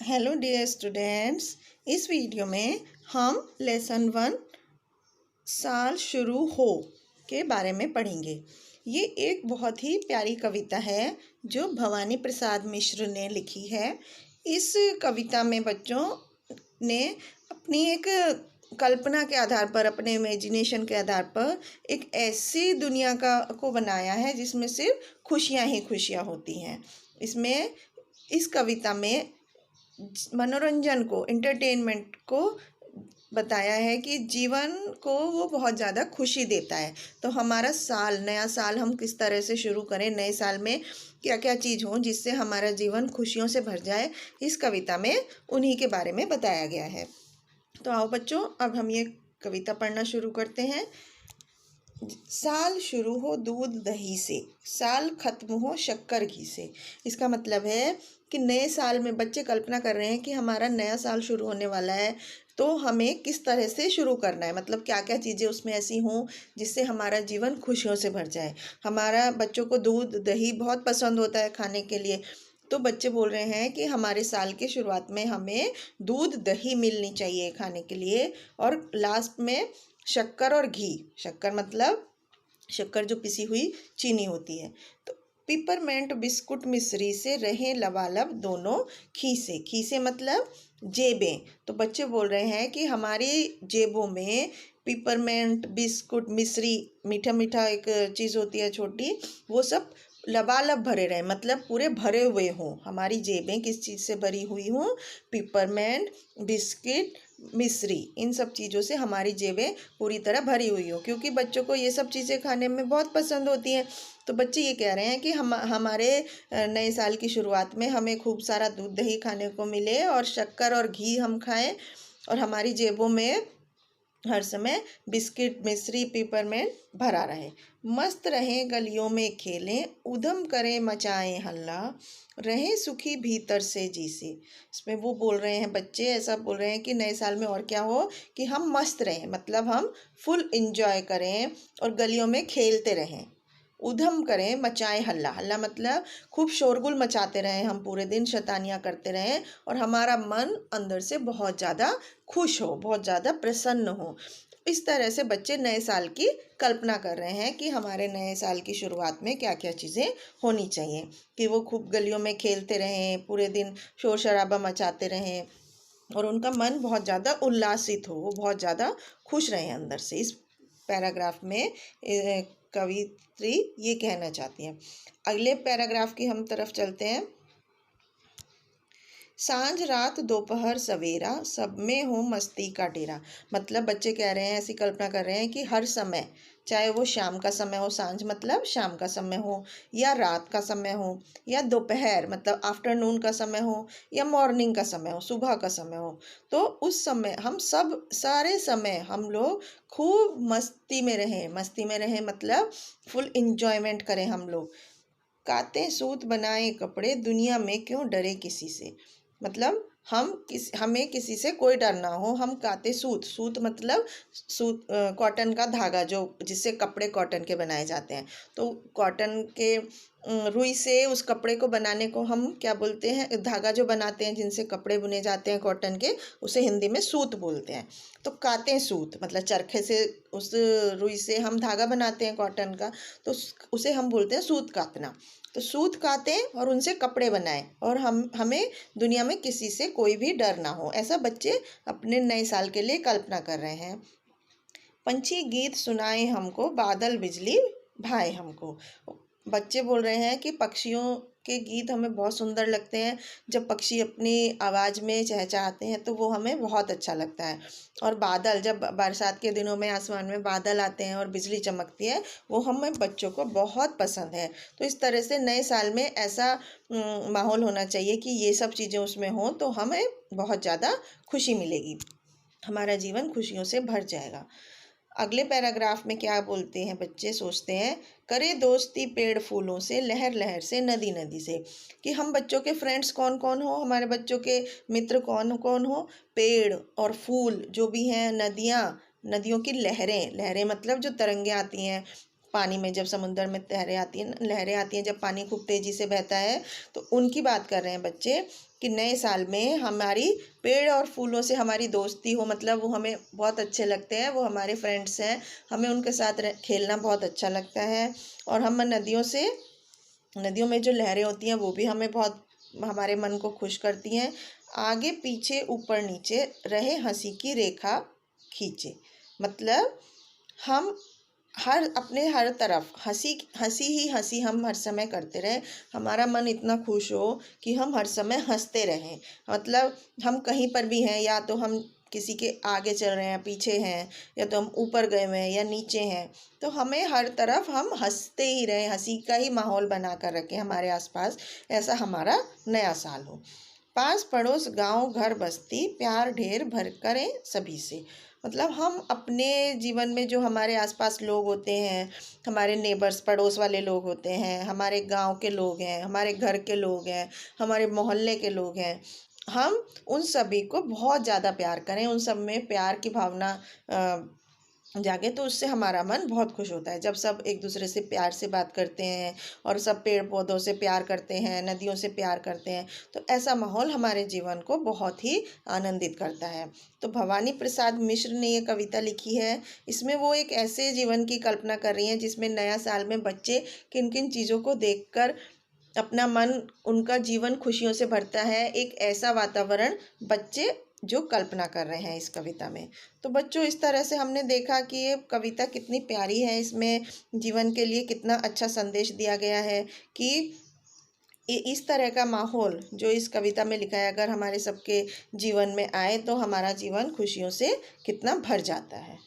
Hello dear students, इस video में हम लेसन 1 साल शुरू हो के बारे में पढ़ेंगे। ये एक बहुत ही प्यारी कविता है जो भवानी प्रसाद मिश्र ने लिखी है। इस कविता में बच्चों ने अपनी एक कल्पना के आधार पर, अपने इमेजिनेशन के आधार पर एक ऐसी दुनिया को बनाया है जिसमें सिर्फ खुशियाँ ही खुशियाँ होती हैं। इसमें इस कविता में मनोरंजन को, एंटरटेनमेंट को बताया है कि जीवन को वो बहुत ज़्यादा खुशी देता है। तो हमारा नया साल हम किस तरह से शुरू करें, नए साल में क्या क्या चीज़ हो जिससे हमारा जीवन खुशियों से भर जाए, इस कविता में उन्हीं के बारे में बताया गया है। तो आओ बच्चों, अब हम ये कविता पढ़ना शुरू करते हैं। साल शुरू हो दूध दही से, साल खत्म हो शक्कर घी से। इसका मतलब है कि नए साल में बच्चे कल्पना कर रहे हैं कि हमारा नया साल शुरू होने वाला है, तो हमें किस तरह से शुरू करना है, मतलब क्या क्या चीज़ें उसमें ऐसी हों जिससे हमारा जीवन खुशियों से भर जाए। हमारा बच्चों को दूध दही बहुत पसंद होता है खाने के लिए, तो बच्चे बोल रहे हैं कि हमारे साल की शुरुआत में हमें दूध दही मिलनी चाहिए खाने के लिए, और लास्ट में शक्कर और घी। शक्कर मतलब शक्कर जो पिसी हुई चीनी होती है। तो पिपरमेंट बिस्कुट मिश्री से रहे लबालब दोनों खीसे। खीसे मतलब जेबें। तो बच्चे बोल रहे हैं कि हमारी जेबों में पिपरमेंट, बिस्कुट, मिश्री, मीठा मीठा एक चीज़ होती है छोटी, वो सब लबालब भरे रहे, मतलब पूरे भरे हुए हों। हमारी जेबें किस चीज़ से भरी हुई हों? पिपरमेंट, बिस्किट, मिश्री, इन सब चीज़ों से हमारी जेबें पूरी तरह भरी हुई हो, क्योंकि बच्चों को ये सब चीज़ें खाने में बहुत पसंद होती हैं। तो बच्चे ये कह रहे हैं कि हमारे नए साल की शुरुआत में हमें खूब सारा दूध दही खाने को मिले और शक्कर और घी हम खाएं, और हमारी जेबों में हर समय बिस्किट, मिश्री, पिपरमेंट भरा रहे। मस्त रहें गलियों में खेलें, उधम करें मचाएं हल्ला, रहें सुखी भीतर से जी से। इसमें वो बोल रहे हैं, बच्चे ऐसा बोल रहे हैं कि नए साल में और क्या हो कि हम मस्त रहें, मतलब हम फुल इंजॉय करें और गलियों में खेलते रहें। उधम करें मचाएं हल्ला, हल्ला मतलब खूब शोरगुल मचाते रहें, हम पूरे दिन शैतानियाँ करते रहें और हमारा मन अंदर से बहुत ज़्यादा खुश हो, बहुत ज़्यादा प्रसन्न हो। इस तरह से बच्चे नए साल की कल्पना कर रहे हैं कि हमारे नए साल की शुरुआत में क्या क्या चीज़ें होनी चाहिए, कि वो खूब गलियों में खेलते रहें, पूरे दिन शोर शराबा मचाते रहें और उनका मन बहुत ज़्यादा उल्लासित हो, वो बहुत ज़्यादा खुश रहें अंदर से। इस पैराग्राफ में कवित्री ये कहना चाहती हैं। अगले पैराग्राफ की हम तरफ चलते हैं। सांझ रात दोपहर सवेरा, सब में हो मस्ती का डेरा। मतलब बच्चे कह रहे हैं, ऐसी कल्पना कर रहे हैं कि हर समय, चाहे वो शाम का समय हो, सांझ मतलब शाम का समय हो, या रात का समय हो, या दोपहर मतलब आफ्टरनून का समय हो, या मॉर्निंग का समय हो, सुबह का समय हो, तो उस समय हम सब सारे समय हम लोग खूब मस्ती में रहें। मस्ती में रहें मतलब फुल इंजॉयमेंट करें हम लोग। काते सूत बनाए कपड़े, दुनिया में क्यों डरे किसी से। मतलब हमें किसी से कोई डर ना हो। हम काते सूत, सूत मतलब सूत कॉटन का धागा, जो जिससे कपड़े कॉटन के बनाए जाते हैं। तो कॉटन के रुई से उस कपड़े को बनाने को हम क्या बोलते हैं? धागा जो बनाते हैं जिनसे कपड़े बुने जाते हैं कॉटन के, उसे हिंदी में सूत बोलते हैं। तो काते सूत मतलब चरखे से, उस रुई से हम धागा बनाते हैं कॉटन का, तो उसे हम बोलते हैं सूत कातना। तो सूत कातें और उनसे कपड़े बनाएं, और हमें दुनिया में किसी से कोई भी डर ना हो। ऐसा बच्चे अपने नए साल के लिए कल्पना कर रहे हैं। पंछी गीत सुनाए हमको, बादल बिजली भाए हमको। बच्चे बोल रहे हैं कि पक्षियों के गीत हमें बहुत सुंदर लगते हैं। जब पक्षी अपनी आवाज़ में चहचहाते हैं तो वो हमें बहुत अच्छा लगता है। और बादल, जब बरसात के दिनों में आसमान में बादल आते हैं और बिजली चमकती है, वो हमें बच्चों को बहुत पसंद है। तो इस तरह से नए साल में ऐसा माहौल होना चाहिए कि ये सब चीज़ें उसमें हों, तो हमें बहुत ज़्यादा खुशी मिलेगी, हमारा जीवन खुशियों से भर जाएगा। अगले पैराग्राफ में क्या बोलते हैं बच्चे, सोचते हैं। करे दोस्ती पेड़ फूलों से, लहर लहर से, नदी नदी से। कि हम बच्चों के फ्रेंड्स कौन कौन हो, हमारे बच्चों के मित्र कौन कौन हो? पेड़ और फूल जो भी हैं, नदियाँ, नदियों की लहरें, लहरें मतलब जो तरंगे आती हैं पानी में जब समुद्र में लहरें आती हैं, जब पानी खूब तेज़ी से बहता है, तो उनकी बात कर रहे हैं बच्चे कि नए साल में हमारी पेड़ और फूलों से हमारी दोस्ती हो, मतलब वो हमें बहुत अच्छे लगते हैं, वो हमारे फ्रेंड्स हैं, हमें उनके साथ खेलना बहुत अच्छा लगता है। और हम नदियों में जो लहरें होती हैं वो भी हमें बहुत हमारे मन को खुश करती हैं। आगे पीछे ऊपर नीचे रहे हंसी की रेखा खींचे, मतलब हम हर तरफ हंसी हंसी ही हंसी हम हर समय करते रहें, हमारा मन इतना खुश हो कि हम हर समय हंसते रहें। मतलब हम कहीं पर भी हैं, या तो हम किसी के आगे चल रहे हैं, पीछे हैं, या तो हम ऊपर गए हुए हैं या नीचे हैं, तो हमें हर तरफ हम हंसते ही रहें, हंसी का ही माहौल बना कर रखें हमारे आसपास। ऐसा हमारा नया साल हो। पास पड़ोस गांव घर बस्ती प्यार ढेर भर करें सभी से, मतलब हम अपने जीवन में जो हमारे आसपास लोग होते हैं, हमारे नेबर्स पड़ोस वाले लोग होते हैं, हमारे गांव के लोग हैं, हमारे घर के लोग हैं, हमारे मोहल्ले के लोग हैं, हम उन सभी को बहुत ज़्यादा प्यार करें, उन सब में प्यार की भावना जागे, तो उससे हमारा मन बहुत खुश होता है। जब सब एक दूसरे से प्यार से बात करते हैं और सब पेड़ पौधों से प्यार करते हैं, नदियों से प्यार करते हैं, तो ऐसा माहौल हमारे जीवन को बहुत ही आनंदित करता है। तो भवानी प्रसाद मिश्र ने ये कविता लिखी है। इसमें वो एक ऐसे जीवन की कल्पना कर रही हैं जिसमें नया साल में बच्चे किन किन चीज़ों को देखकर अपना मन, उनका जीवन खुशियों से भरता है। एक ऐसा वातावरण बच्चे जो कल्पना कर रहे हैं इस कविता में। तो बच्चों, इस तरह से हमने देखा कि ये कविता कितनी प्यारी है, इसमें जीवन के लिए कितना अच्छा संदेश दिया गया है कि इस तरह का माहौल जो इस कविता में लिखा है, अगर हमारे सबके जीवन में आए तो हमारा जीवन खुशियों से कितना भर जाता है।